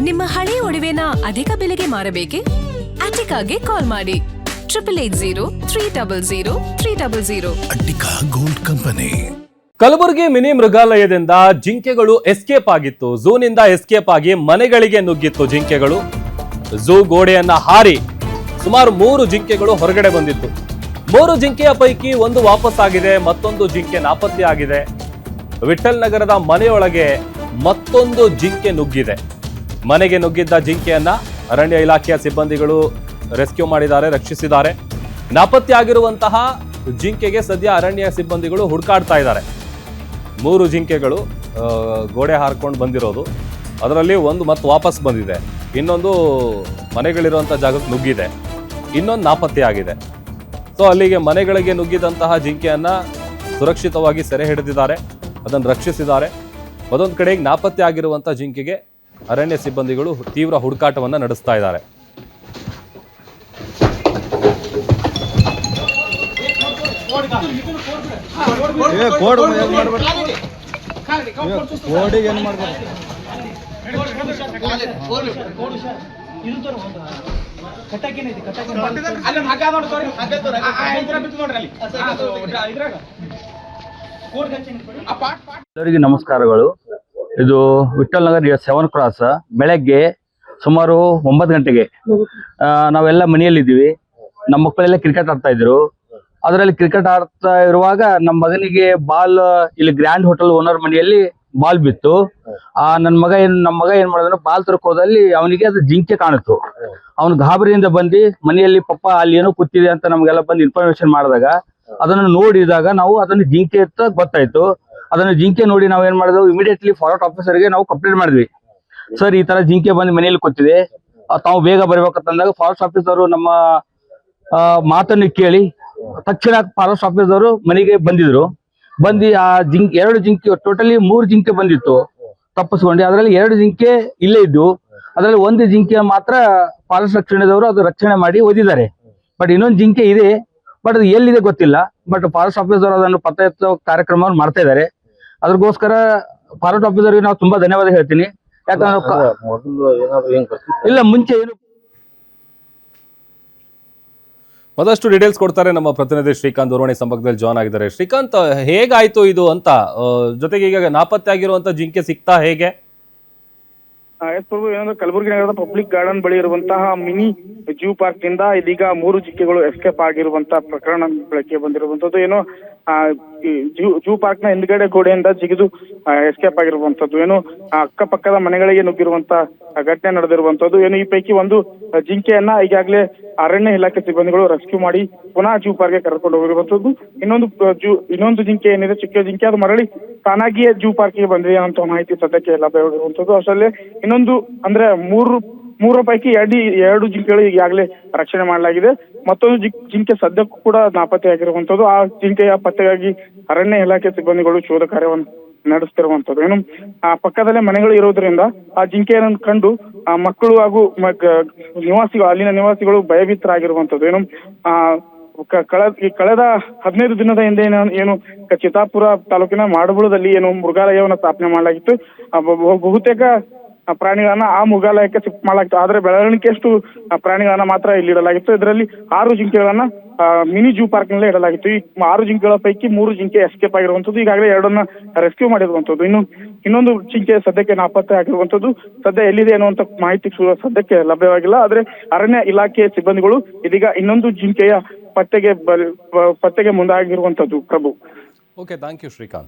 ನಿಮ್ಮ ಹಳೆ ಒಡವೆನ ಅಧಿಕ ಬೆಲೆಗೆ ಮಾರಬೇಕೆ? ಅಟಿಕಾಗೆ ಕಾಲ್ ಮಾಡಿ 8880 Attica gold company. Kalaburagi mini ಮೃಗಾಲಯದಿಂದ ಜಿಂಕೆಗಳು ಎಸ್ಕೇಪ್ ಆಗಿತ್ತು. ಝೂನಿಂದ ಎಸ್ಕೇಪ್ ಆಗಿ ಮನೆಗಳಿಗೆ ನುಗ್ಗಿತ್ತು ಜಿಂಕೆಗಳು. ಝೂ ಗೋಡೆಯನ್ನ ಹಾರಿ ಸುಮಾರು 3 ಜಿಂಕೆಗಳು ಹೊರಗಡೆ ಬಂದಿತ್ತು. 3 ಜಿಂಕೆಯ ಪೈಕಿ ಒಂದು ವಾಪಸ್ ಆಗಿದೆ, ಮತ್ತೊಂದು ಜಿಂಕೆ ನಾಪತ್ತೆ ಆಗಿದೆ. ವಿಠಲ್ ನಗರದ ಮನೆಯೊಳಗೆ ಮತ್ತೊಂದು ಜಿಂಕೆ ನುಗ್ಗಿದೆ. ಮನೆಗೆ ನುಗ್ಗಿದ್ದ ಜಿಂಕೆಯನ್ನ ಅರಣ್ಯ ಇಲಾಖೆಯ ಸಿಬ್ಬಂದಿಗಳು ರೆಸ್ಕ್ಯೂ ಮಾಡಿದ್ದಾರೆ, ರಕ್ಷಿಸಿದ್ದಾರೆ. ನಾಪತ್ತೆ ಆಗಿರುವಂತಹ ಜಿಂಕೆಗೆ ಸದ್ಯ ಅರಣ್ಯ ಸಿಬ್ಬಂದಿಗಳು ಹುಡುಕಾಡ್ತಾ ಇದ್ದಾರೆ. 3 ಜಿಂಕೆಗಳು ಗೋಡೆ ಹಾರ್ಕೊಂಡು ಬಂದಿರೋದು, ಅದರಲ್ಲಿ ಒಂದು ಮತ್ತೆ ವಾಪಸ್ ಬಂದಿದೆ, ಇನ್ನೊಂದು ಮನೆಗಳಿರುವಂಥ ಜಾಗಕ್ಕೆ ನುಗ್ಗಿದೆ, ಇನ್ನೊಂದು ನಾಪತ್ತೆ ಆಗಿದೆ. ಸೊ ಅಲ್ಲಿಗೆ ಮನೆಗಳಿಗೆ ನುಗ್ಗಿದಂತಹ ಜಿಂಕೆಯನ್ನ ಸುರಕ್ಷಿತವಾಗಿ ಸೆರೆ ಹಿಡಿದಿದ್ದಾರೆ, ಅದನ್ನು ರಕ್ಷಿಸಿದ್ದಾರೆ. ಮತ್ತೊಂದು ಕಡೆಗೆ ನಾಪತ್ತೆ ಆಗಿರುವಂಥ ಜಿಂಕೆಗೆ ಅರಣ್ಯ ಸಿಬ್ಬಂದಿಗಳು ತೀವ್ರ ಹುಡುಕಾಟವನ್ನು ನಡೆಸ್ತಾ ಇದ್ದಾರೆ. ಎಲ್ಲರಿಗೂ ನಮಸ್ಕಾರಗಳು. ಇದು ವಿಠಲ್ ನಗರ್ 7 ಕ್ರಾಸ್. ಬೆಳಗ್ಗೆ ಸುಮಾರು 9 ಗಂಟೆಗೆ ನಾವೆಲ್ಲ ಮನೆಯಲ್ಲಿದ್ದೀವಿ. ನಮ್ಮ ಮಕ್ಕಳೆಲ್ಲ ಕ್ರಿಕೆಟ್ ಆಡ್ತಾ ಇದ್ರು. ಅದರಲ್ಲಿ ಕ್ರಿಕೆಟ್ ಆಡ್ತಾ ಇರುವಾಗ ನಮ್ಮ ಮಗನಿಗೆ ಬಾಲ್ ಇಲ್ಲಿ ಗ್ರ್ಯಾಂಡ್ ಹೋಟೆಲ್ ಓನರ್ ಮನೆಯಲ್ಲಿ ಬಾಲ್ ಬಿತ್ತು. ನಮ್ಮ ಮಗ ಏನ್ ಮಾಡಿದ್ರು, ಬಾಲ್ ತರಕ್ ಹೋದಲ್ಲಿ ಅವನಿಗೆ ಅದು ಜಿಂಕೆ ಕಾಣಿಸ್ತು. ಅವನು ಗಾಬರಿಯಿಂದ ಬಂದು ಮನೆಯಲ್ಲಿ ಪಪ್ಪ ಅಲ್ಲಿ ಏನೋ ಕೂತಿದೆ ಅಂತ ನಮ್ಗೆಲ್ಲ ಬಂದು ಇನ್ಫಾರ್ಮೇಶನ್ ಮಾಡಿದಾಗ ಅದನ್ನು ನೋಡಿದಾಗ ನಾವು ಅದನ್ನು ಜಿಂಕೆ ಅಂತ ಗೊತ್ತಾಯ್ತು. ಅದನ್ನು ಜಿಂಕೆ ನೋಡಿ ನಾವು ಏನ್ ಮಾಡಿದ್ವಿ, ಇಮಿಡಿಯೇಟ್ಲಿ ಫಾರೆಸ್ಟ್ ಆಫೀಸರ್ಗೆ ನಾವು ಕಂಪ್ಲೇಂಟ್ ಮಾಡಿದ್ವಿ. ಸರ್, ಈ ತರ ಜಿಂಕೆ ಬಂದು ಮನೆಯಲ್ಲಿ ಕೂತಿದೆ, ತಾವು ಬೇಗ ಬರ್ಬೇಕಂತಂದಾಗ ಫಾರೆಸ್ಟ್ ಆಫೀಸರು ನಮ್ಮ ಮಾತನ್ನು ಕೇಳಿ ತಕ್ಷಣ ಫಾರೆಸ್ಟ್ ಆಫೀಸರು ಮನೆಗೆ ಬಂದಿದ್ರು. ಬಂದು ಆ 2 ಜಿಂಕೆ, ಟೋಟಲಿ 3 ಜಿಂಕೆ ಬಂದಿತ್ತು ತಪ್ಪಿಸ್ಕೊಂಡು. ಅದರಲ್ಲಿ 2 ಜಿಂಕೆ ಇಲ್ಲೇ ಇದ್ದು, ಅದರಲ್ಲಿ ಒಂದು ಜಿಂಕೆ ಮಾತ್ರ ಫಾರೆಸ್ಟ್ ರಕ್ಷಣೆದವರು ಅದು ರಕ್ಷಣೆ ಮಾಡಿ ಒದಿದ್ದಾರೆ. ಬಟ್ ಇನ್ನೊಂದು ಜಿಂಕೆ ಇದೆ, ಬಟ್ ಅದು ಎಲ್ಲಿದೆ ಗೊತ್ತಿಲ್ಲ. ಬಟ್ ಫಾರೆಸ್ಟ್ ಆಫೀಸರ್ ಅದನ್ನು ಪತ್ತೆ ಹಚ್ಚೋ ಕಾರ್ಯಕ್ರಮವನ್ನು ಮಾಡ್ತಾ ಇದ್ದಾರೆ. ಅದಕ್ಕೋಸ್ಕರ ಫಾರೆಸ್ಟ್ ಆಫೀಸರ್ಗೆ ನಾವು ತುಂಬಾ ಧನ್ಯವಾದ ಹೇಳ್ತೀನಿ. ಯಾಕಂದ್ರೆ ಇಲ್ಲ ಮುಂಚೆ ಏನು ಮತ್ತಷ್ಟು ಡೀಟೇಲ್ಸ್ ಕೊಡ್ತಾರೆ ನಮ್ಮ ಪ್ರತಿನಿಧಿ ಶ್ರೀಕಾಂತ್. ದೂರವಾಣಿ ಸಂಪರ್ಕದಲ್ಲಿ ಜಾಯ್ನ್ ಆಗಿದ್ದಾರೆ. ಶ್ರೀಕಾಂತ್, ಹೇಗಾಯ್ತು ಇದು ಅಂತ, ಜೊತೆಗೆ ಈಗ ನಾಪತ್ತೆ ಆಗಿರುವಂತ ಜಿಂಕೆ ಸಿಗ್ತಾ ಹೇಗೆ? ಏನಂದ್ರೆ ಕಲಬುರಗಿ ನಗರದ ಪಬ್ಲಿಕ್ ಗಾರ್ಡನ್ ಬಳಿ ಇರುವಂತಹ ಮಿನಿ ಜೂ ಪಾರ್ಕ್ ನಿಂದ ಇದೀಗ 3 ಜಿಂಕೆಗಳು ಎಸ್ಕೇಪ್ ಆಗಿರುವಂತಹ ಪ್ರಕರಣ ಬೆಳಕಿಗೆ ಬಂದಿರುವಂತದ್ದು. ಏನು ಜೂ ಪಾರ್ಕ್ ನ ಹಿಂದ್ಗಡೆ ಗೋಡೆಯಿಂದ ಜಿಗಿದು ಎಸ್ಕೇಪ್ ಆಗಿರುವಂತದ್ದು. ಏನು ಅಕ್ಕಪಕ್ಕದ ಮನೆಗಳಿಗೆ ನುಗ್ಗಿರುವಂತಹ ಘಟನೆ ನಡೆದಿರುವಂತದ್ದು. ಏನು ಈ ಪೈಕಿ ಒಂದು ಜಿಂಕೆಯನ್ನ ಈಗಾಗಲೇ ಅರಣ್ಯ ಇಲಾಖೆ ಸಿಬ್ಬಂದಿಗಳು ರೆಸ್ಕ್ಯೂ ಮಾಡಿ ಪುನಃ ಜೂ ಪಾರ್ಕ್ಗೆ ಕರೆದುಕೊಂಡು ಹೋಗಿರುವಂತದ್ದು. ಇನ್ನೊಂದು ಜಿಂಕೆ ಏನಿದೆ, ಚಿಕ್ಕ ಜಿಂಕೆ, ಅದು ಮರಳಿ ತಾನಾಗಿಯೇ ಜೂ ಪಾರ್ಕ್ಗೆ ಬಂದಿದೆ ಅಂತ ಮಾಹಿತಿ ಸದ್ಯಕ್ಕೆ ಲಭ್ಯವಾಗಿರುವಂತದ್ದು. ಅಷ್ಟರಲ್ಲಿ ಇನ್ನೊಂದು ಅಂದ್ರೆ ಮೂರು ಪೈಕಿ 2 ಜಿಂಕೆಗಳು ಈಗಾಗಲೇ ರಕ್ಷಣೆ ಮಾಡಲಾಗಿದೆ. ಮತ್ತೊಂದು ಜಿಂಕೆ ಸದ್ಯಕ್ಕೂ ಕೂಡ ನಾಪತ್ತೆ ಆಗಿರುವಂತದ್ದು. ಆ ಜಿಂಕೆಯ ಪತ್ತೆಗಾಗಿ ಅರಣ್ಯ ಇಲಾಖೆ ಸಿಬ್ಬಂದಿಗಳು ಶೋಧ ಕಾರ್ಯವನ್ನು ನಡೆಸ್ತಿರುವಂತದ್ದು. ಏನು ಆ ಪಕ್ಕದಲ್ಲೇ ಮನೆಗಳು ಇರೋದ್ರಿಂದ ಆ ಜಿಂಕೆಯನ್ನು ಕಂಡು ಆ ಮಕ್ಕಳು ಹಾಗೂ ಅಲ್ಲಿನ ನಿವಾಸಿಗಳು ಭಯಭೀತರಾಗಿರುವಂತದ್ದು. ಏನು ಕಳೆದ 15 ದಿನದ ಹಿಂದೆ ಏನು ಚಿತ್ತಾಪುರ ತಾಲೂಕಿನ ಮಾಡಬುಳದಲ್ಲಿ ಏನು ಮೃಗಾಲಯವನ್ನು ಸ್ಥಾಪನೆ ಮಾಡಲಾಗಿತ್ತು. ಬಹುತೇಕ ಪ್ರಾಣಿಗಳನ್ನ ಆ ಮೃಗಾಲಯಕ್ಕೆ ಶಿಫ್ಟ್ ಮಾಡಲಾಗಿತ್ತು. ಆದ್ರೆ ಬೆಳವಣಿಗೆಯಷ್ಟು ಪ್ರಾಣಿಗಳನ್ನ ಮಾತ್ರ ಇಲ್ಲಿ ಇಡಲಾಗಿತ್ತು. ಇದರಲ್ಲಿ 6 ಜಿಂಕೆಗಳನ್ನ ಮಿನಿ ಜೂ ಪಾರ್ಕ್ ನಲ್ಲೇ ಇಡಲಾಗಿತ್ತು. ಈ 6 ಜಿಂಕೆಗಳ ಪೈಕಿ 3 ಜಿಂಕೆ ಎಸ್ಕೇಪ್ ಆಗಿರುವಂತದ್ದು. ಈಗಾಗಲೇ 2 ರೆಸ್ಕ್ಯೂ ಮಾಡಿರುವಂತದ್ದು. ಇನ್ನೊಂದು ಜಿಂಕೆ ಸದ್ಯಕ್ಕೆ ನಾಪತ್ತೆ ಆಗಿರುವಂತದ್ದು. ಸದ್ಯ ಎಲ್ಲಿದೆ ಅನ್ನುವಂತ ಮಾಹಿತಿ ಸದ್ಯಕ್ಕೆ ಲಭ್ಯವಾಗಿಲ್ಲ. ಆದ್ರೆ ಅರಣ್ಯ ಇಲಾಖೆ ಸಿಬ್ಬಂದಿಗಳು ಇದೀಗ ಇನ್ನೊಂದು ಜಿಂಕೆಯ ಪತ್ತೆಗೆ ಮುಂದಾಗಿರುವಂತದ್ದು. Prabhu. Okay, thank you Srikanth.